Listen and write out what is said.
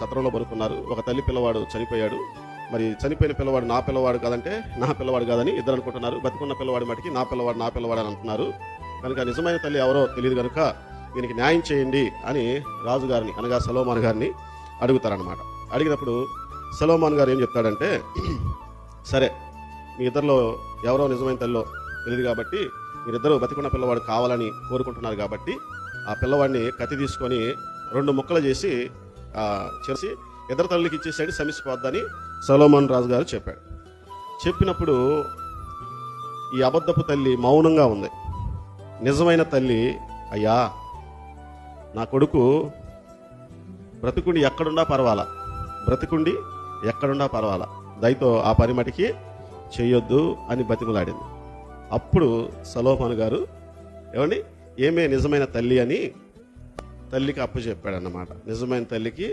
సత్రంలో పడుకున్నారు. ఒక తల్లి పిల్లవాడు చనిపోయాడు. మరి చనిపోయిన పిల్లవాడు నా పిల్లవాడు కాదంటే నా పిల్లవాడు కాదని ఇద్దరు అనుకుంటున్నారు. బతికున్న పిల్లవాడి మటుకి నా పిల్లవాడు అని అంటున్నారు. కనుక నిజమైన తల్లి ఎవరో తెలియదు కనుక దీనికి న్యాయం చేయండి అని రాజుగారిని అనగా సొలొమోను గారిని అడుగుతారనమాట. అడిగినప్పుడు సొలొమోను గారు ఏం చెప్తాడంటే, సరే మీ ఇద్దరిలో ఎవరో నిజమైన తల్లిలో తెలియదు కాబట్టి మీరిద్దరూ బతికున్న పిల్లవాడు కావాలని కోరుకుంటున్నారు కాబట్టి ఆ పిల్లవాడిని కత్తి తీసుకొని 2 ముక్కలు చేసి ఇద్దరు తల్లికి ఇచ్చేసాడు, శమిసిపోద్దని సొలొమోను రాజు గారు చెప్పాడు. చెప్పినప్పుడు ఈ అబద్ధపు తల్లి మౌనంగా ఉంది. నిజమైన తల్లి, అయ్యా నా కొడుకు బ్రతికుండి ఎక్కడున్నా పర్వాలా, దయతో ఆ పని మటికి చెయ్యొద్దు అని బతిమలాడింది. అప్పుడు సొలొమోను గారు ఏమండి ఏమే నిజమైన తల్లి అని తల్లికి అప్పచెప్పాడన్నమాట. నిజమైన తల్లికి